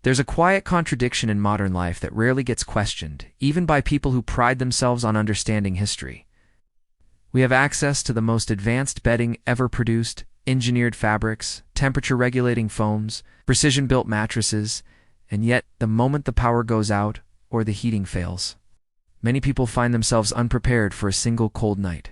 There's a quiet contradiction in modern life that rarely gets questioned, even by people who pride themselves on understanding history. We have access to the most advanced bedding ever produced, engineered fabrics, temperature-regulating foams, precision-built mattresses, and yet, the moment the power goes out or the heating fails, many people find themselves unprepared for a single cold night.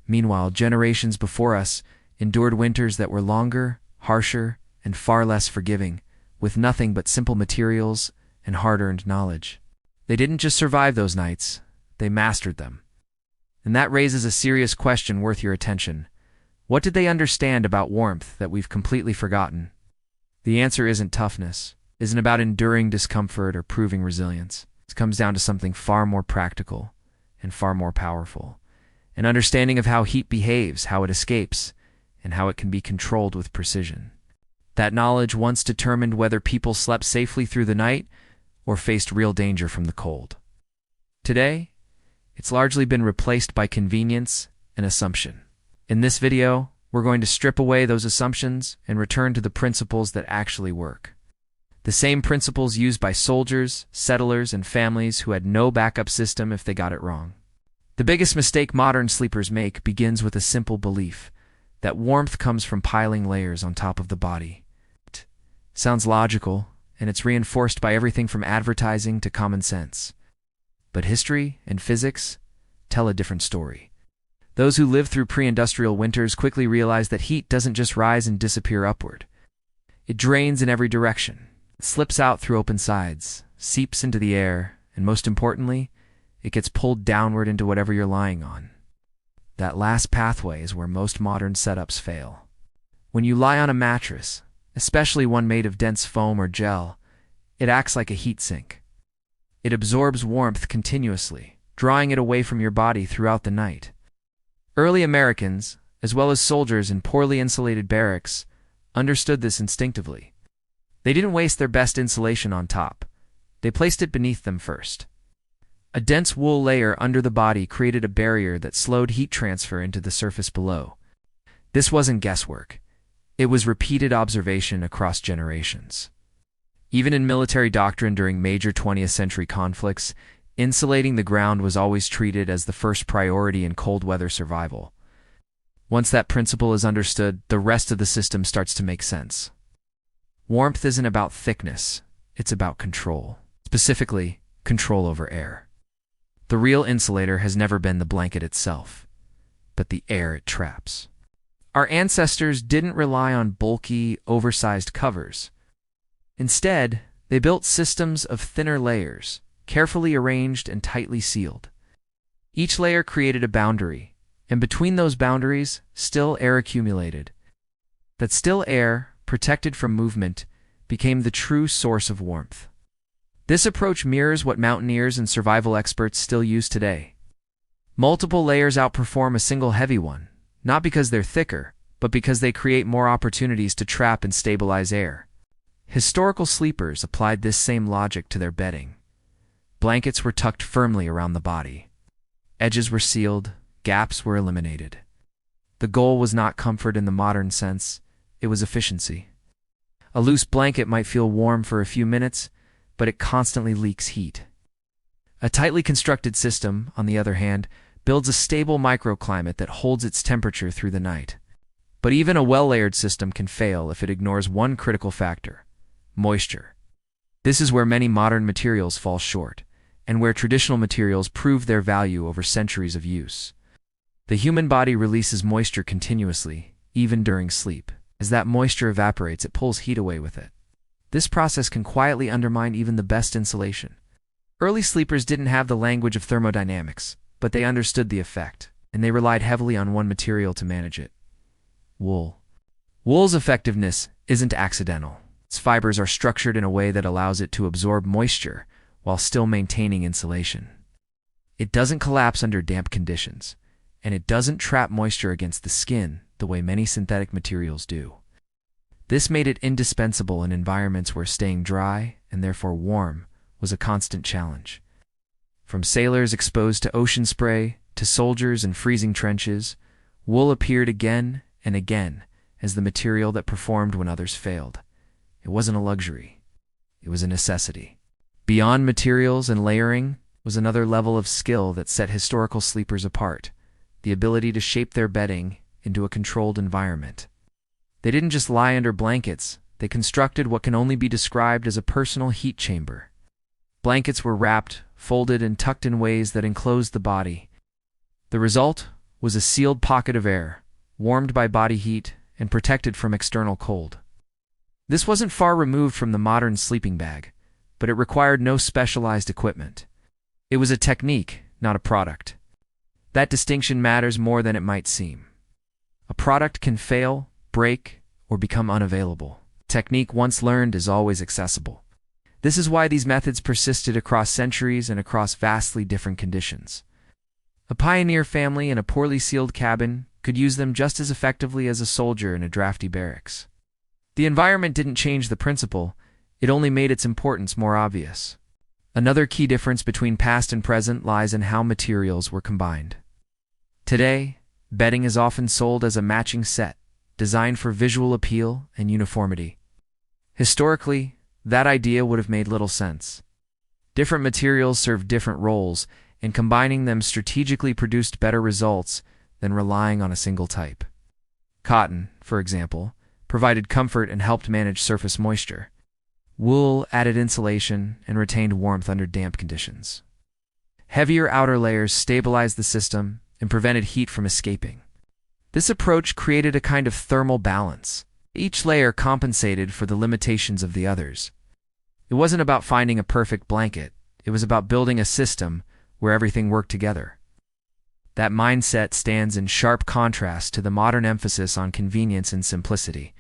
Meanwhile, generations before us endured winters that were longer, harsher, and far less forgiving, with nothing but simple materials and hard-earned knowledge. They didn't just survive those nights, they mastered them. And that raises a serious question worth your attention. What did they understand about warmth that we've completely forgotten? The answer isn't toughness, isn't about enduring discomfort or proving resilience. It comes down to something far more practical and far more powerful. An understanding of how heat behaves, how it escapes, and how it can be controlled with precision. That knowledge once determined whether people slept safely through the night or faced real danger from the cold. Today, it's largely been replaced by convenience and assumption. In this video, we're going to strip away those assumptions and return to the principles that actually work. The same principles used by soldiers, settlers, and families who had no backup system if they got it wrong. The biggest mistake modern sleepers make begins with a simple belief that warmth comes from piling layers on top of the body. It sounds logical, and it's reinforced by everything from advertising to common sense. But history and physics tell a different story. Those who lived through pre-industrial winters quickly realized that heat doesn't just rise and disappear upward. It drains in every direction. It slips out through open sides, seeps into the air, and most importantly, it gets pulled downward into whatever you're lying on. That last pathway is where most modern setups fail. When you lie on a mattress, especially one made of dense foam or gel, it acts like a heat sink. It absorbs warmth continuously, drawing it away from your body throughout the night. Early Americans, as well as soldiers in poorly insulated barracks, understood this instinctively. They didn't waste their best insulation on top. They placed it beneath them first. A dense wool layer under the body created a barrier that slowed heat transfer into the surface below. This wasn't guesswork. It was repeated observation across generations. Even in military doctrine during major 20th century conflicts, insulating the ground was always treated as the first priority in cold weather survival. Once that principle is understood, the rest of the system starts to make sense. Warmth isn't about thickness, it's about control. Specifically, control over air. The real insulator has never been the blanket itself, but the air it traps. Our ancestors didn't rely on bulky, oversized covers. Instead, they built systems of thinner layers, carefully arranged and tightly sealed. Each layer created a boundary, and between those boundaries, still air accumulated. That still air, protected from movement, became the true source of warmth. This approach mirrors what mountaineers and survival experts still use today. Multiple layers outperform a single heavy one, not because they're thicker, but because they create more opportunities to trap and stabilize air. Historical sleepers applied this same logic to their bedding. Blankets were tucked firmly around the body. Edges were sealed, gaps were eliminated. The goal was not comfort in the modern sense, it was efficiency. A loose blanket might feel warm for a few minutes, but it constantly leaks heat. A tightly constructed system, on the other hand, builds a stable microclimate that holds its temperature through the night. But even a well-layered system can fail if it ignores one critical factor: moisture. This is where many modern materials fall short, and where traditional materials prove their value over centuries of use. The human body releases moisture continuously, even during sleep. As that moisture evaporates, it pulls heat away with it. This process can quietly undermine even the best insulation. Early sleepers didn't have the language of thermodynamics, but they understood the effect, and they relied heavily on one material to manage it: wool. Wool's effectiveness isn't accidental. Its fibers are structured in a way that allows it to absorb moisture while still maintaining insulation. It doesn't collapse under damp conditions, and it doesn't trap moisture against the skin the way many synthetic materials do. This made it indispensable in environments where staying dry, and therefore warm, was a constant challenge. From sailors exposed to ocean spray, to soldiers in freezing trenches, wool appeared again and again as the material that performed when others failed. It wasn't a luxury. It it was a necessity. Beyond materials and layering was another level of skill that set historical sleepers apart: the ability to shape their bedding into a controlled environment. They didn't just lie under blankets, they constructed what can only be described as a personal heat chamber. Blankets were wrapped, folded, and tucked in ways that enclosed the body. The result was a sealed pocket of air, warmed by body heat and protected from external cold. This wasn't far removed from the modern sleeping bag, but it required no specialized equipment. It was a technique, not a product. That distinction matters more than it might seem. A product can fail, break, or become unavailable. Technique once learned is always accessible. This is why these methods persisted across centuries and across vastly different conditions. A pioneer family in a poorly sealed cabin could use them just as effectively as a soldier in a drafty barracks. The environment didn't change the principle, it only made its importance more obvious. Another key difference between past and present lies in how materials were combined. Today, bedding is often sold as a matching set, designed for visual appeal and uniformity. Historically, that idea would have made little sense. Different materials served different roles, and combining them strategically produced better results than relying on a single type. Cotton, for example, provided comfort and helped manage surface moisture. Wool added insulation and retained warmth under damp conditions. Heavier outer layers stabilized the system and prevented heat from escaping. This approach created a kind of thermal balance. Each layer compensated for the limitations of the others. It wasn't about finding a perfect blanket, it was about building a system where everything worked together. That mindset stands in sharp contrast to the modern emphasis on convenience and simplicity.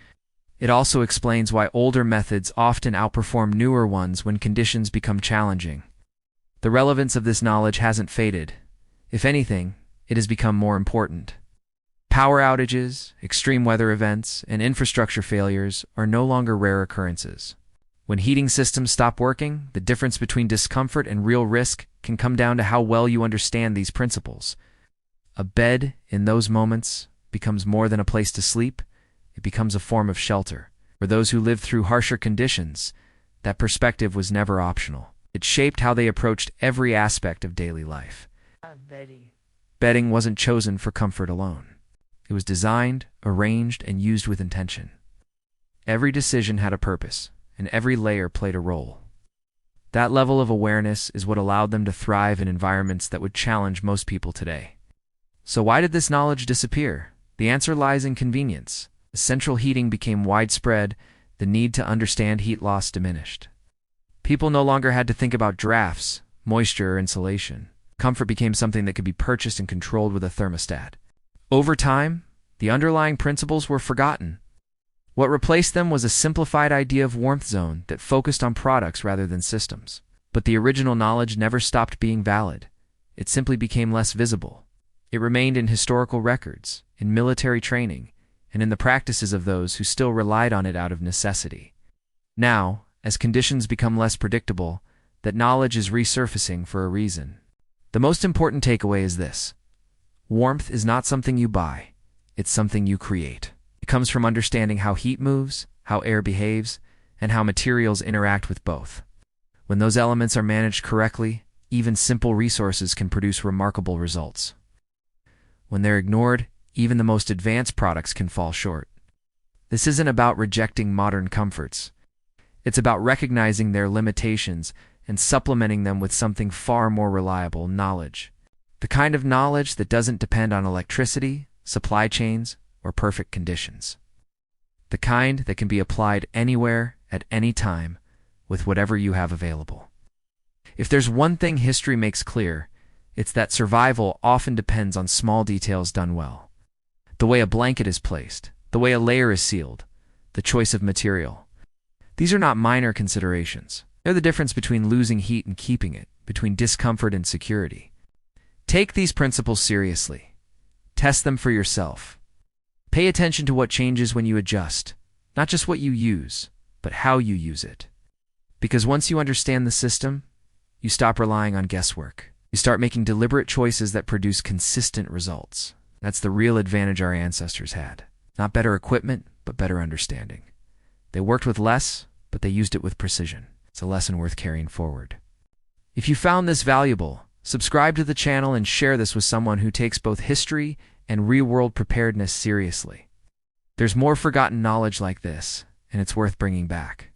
It also explains why older methods often outperform newer ones when conditions become challenging. The relevance of this knowledge hasn't faded. If anything, it has become more important. Power outages, extreme weather events, and infrastructure failures are no longer rare occurrences. When heating systems stop working, the difference between discomfort and real risk can come down to how well you understand these principles. A bed, in those moments, becomes more than a place to sleep. It becomes a form of shelter. For those who lived through harsher conditions, that perspective was never optional. It shaped how they approached every aspect of daily life. Bedding wasn't chosen for comfort alone. It was designed, arranged, and used with intention. Every decision had a purpose, and every layer played a role. That level of awareness is what allowed them to thrive in environments that would challenge most people today. So why did this knowledge disappear? The answer lies in convenience. As central heating became widespread, the need to understand heat loss diminished. People no longer had to think about drafts, moisture, or insulation. Comfort became something that could be purchased and controlled with a thermostat. Over time, the underlying principles were forgotten. What replaced them was a simplified idea of warmth zone that focused on products rather than systems. But the original knowledge never stopped being valid. It simply became less visible. It remained in historical records, in military training, and in the practices of those who still relied on it out of necessity. Now, as conditions become less predictable, that knowledge is resurfacing for a reason. The most important takeaway is this: warmth is not something you buy, it's something you create. It comes from understanding how heat moves, how air behaves, and how materials interact with both. When those elements are managed correctly, even simple resources can produce remarkable results. When they're ignored, even the most advanced products can fall short. This isn't about rejecting modern comforts. It's about recognizing their limitations and supplementing them with something far more reliable: knowledge. The kind of knowledge that doesn't depend on electricity, supply chains, or perfect conditions. The kind that can be applied anywhere, at any time, with whatever you have available. If there's one thing history makes clear, it's that survival often depends on small details done well. The way a blanket is placed, the way a layer is sealed, the choice of material. These are not minor considerations. They're the difference between losing heat and keeping it, between discomfort and security. Take these principles seriously. Test them for yourself. Pay attention to what changes when you adjust, not just what you use, but how you use it. Because once you understand the system, you stop relying on guesswork. You start making deliberate choices that produce consistent results. That's the real advantage our ancestors had. Not better equipment, but better understanding. They worked with less, but they used it with precision. It's a lesson worth carrying forward. If you found this valuable, subscribe to the channel and share this with someone who takes both history and real-world preparedness seriously. There's more forgotten knowledge like this, and it's worth bringing back.